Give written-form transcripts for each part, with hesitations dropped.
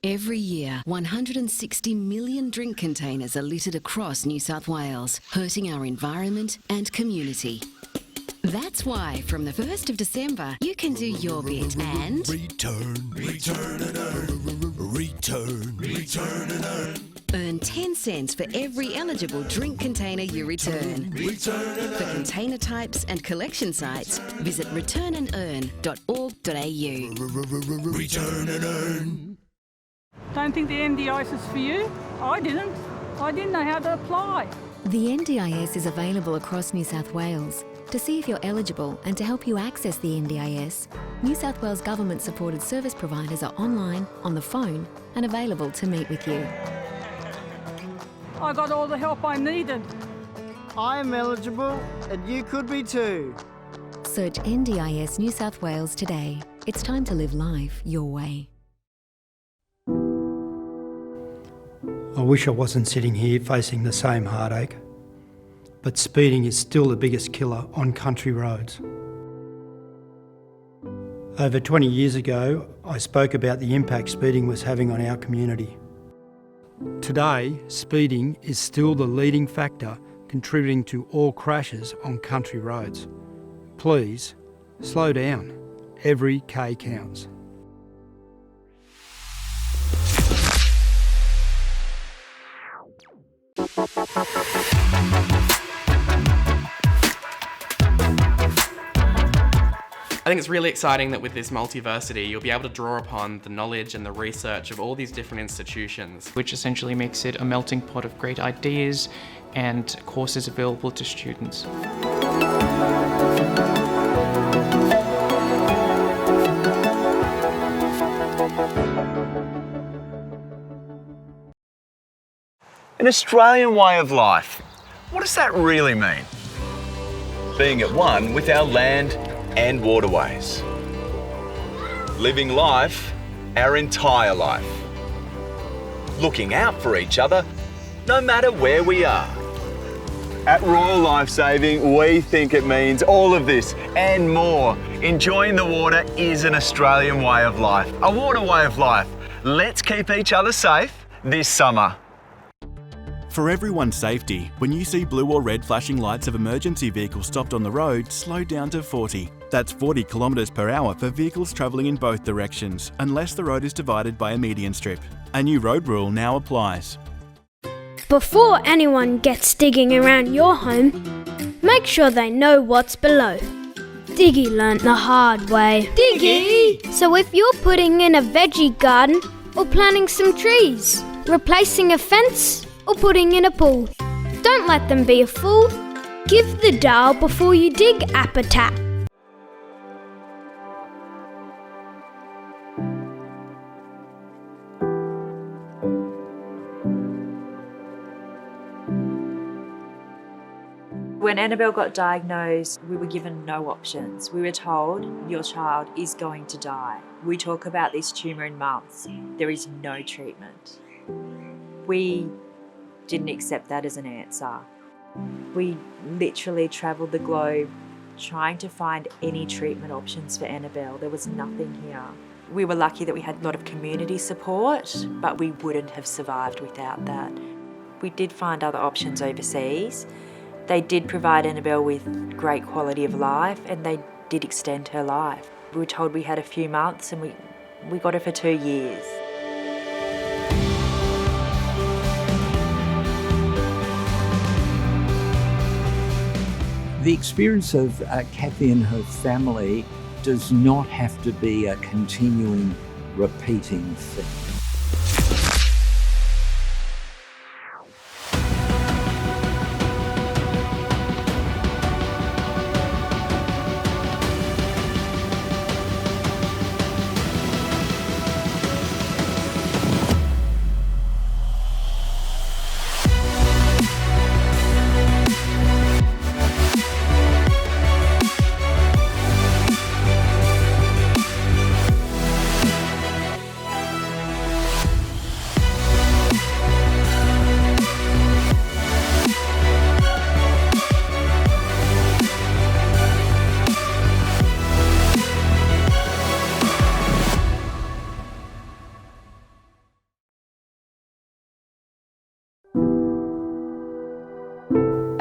Every year, 160 million drink containers are littered across New South Wales, hurting our environment and community. That's why from the 1st of December, you can do your bit and return and earn. Earn 10 cents for every eligible drink container you return. For container types and collection sites, visit returnandearn.org.au. Return and earn. Don't think the NDIS is for you? I didn't. I didn't know how to apply. The NDIS is available across New South Wales. To see if you're eligible and to help you access the NDIS, New South Wales government-supported service providers are online, on the phone and available to meet with you. I got all the help I needed. I am eligible and you could be too. Search NDIS New South Wales today. It's time to live life your way. I wish I wasn't sitting here facing the same heartache, but speeding is still the biggest killer on country roads. Over 20 years ago, I spoke about the impact speeding was having on our community. Today, speeding is still the leading factor contributing to all crashes on country roads. Please, slow down. Every K counts. I think it's really exciting that with this multiversity, you'll be able to draw upon the knowledge and the research of all these different institutions. Which essentially makes it a melting pot of great ideas and courses available to students. An Australian way of life. What does that really mean? Being at one with our land and waterways. Living life our entire life. Looking out for each other no matter where we are. At Royal Lifesaving, we think it means all of this and more. Enjoying the water is an Australian way of life, a water way of life. Let's keep each other safe this summer. For everyone's safety, when you see blue or red flashing lights of emergency vehicles stopped on the road, slow down to 40. That's 40 kilometres per hour for vehicles travelling in both directions, unless the road is divided by a median strip. A new road rule now applies. Before anyone gets digging around your home, make sure they know what's below. Diggy learnt the hard way. Diggy! So if you're putting in a veggie garden or planting some trees, replacing a fence or putting in a pool, don't let them be a fool. Give the dial before you dig, Appatat. When Annabelle got diagnosed, we were given no options. We were told, your child is going to die. We talk about this tumour in months. There is no treatment. We didn't accept that as an answer. We literally travelled the globe trying to find any treatment options for Annabelle. There was nothing here. We were lucky that we had a lot of community support, but we wouldn't have survived without that. We did find other options overseas. They did provide Annabelle with great quality of life and they did extend her life. We were told we had a few months and we got her for 2 years. The experience of Kathy and her family does not have to be a continuing, repeating thing.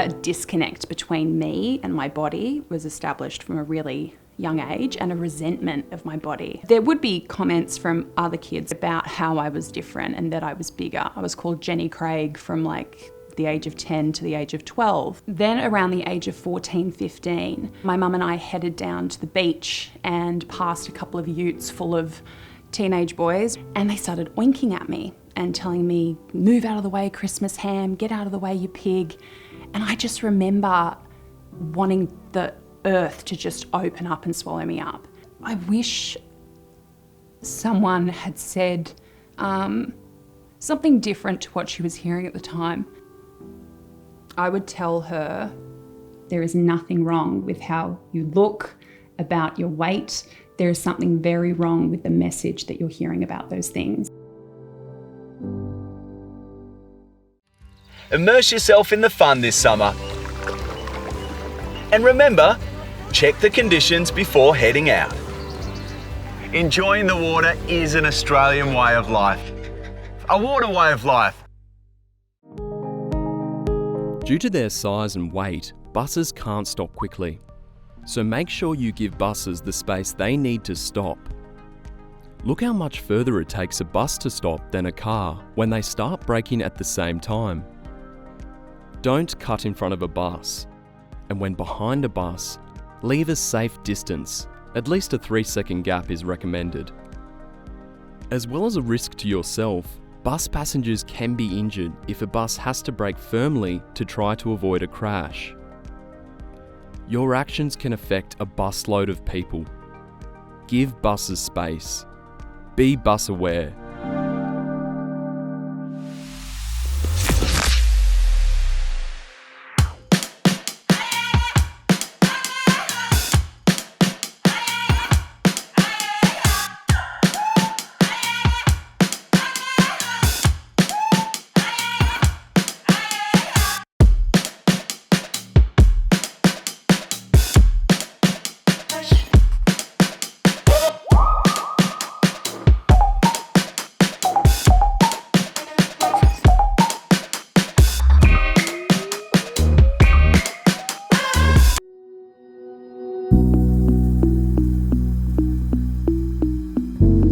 A disconnect between me and my body was established from a really young age, and a resentment of my body. There would be comments from other kids about how I was different and that I was bigger. I was called Jenny Craig from like the age of 10 to the age of 12. Then around the age of 14, 15, my mum and I headed down to the beach and passed a couple of utes full of teenage boys, and they started winking at me and telling me, move out of the way, Christmas ham, get out of the way, you pig. And I just remember wanting the earth to just open up and swallow me up. I wish someone had said something different to what she was hearing at the time. I would tell her, there is nothing wrong with how you look, about your weight. There is something very wrong with the message that you're hearing about those things. Immerse yourself in the fun this summer. And remember, check the conditions before heading out. Enjoying the water is an Australian way of life. A water way of life. Due to their size and weight, buses can't stop quickly. So make sure you give buses the space they need to stop. Look how much further it takes a bus to stop than a car when they start braking at the same time. Don't cut in front of a bus. And when behind a bus, leave a safe distance. At least a 3-second gap is recommended. As well as a risk to yourself, bus passengers can be injured if a bus has to brake firmly to try to avoid a crash. Your actions can affect a busload of people. Give buses space. Be bus aware.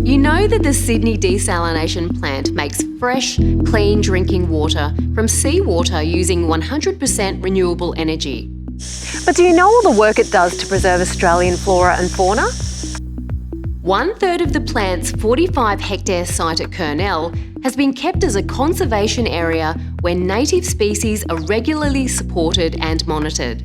You know that the Sydney Desalination Plant makes fresh, clean drinking water from seawater using 100% renewable energy. But do you know all the work it does to preserve Australian flora and fauna? 1/3 of the plant's 45-hectare site at Kurnell has been kept as a conservation area where native species are regularly supported and monitored.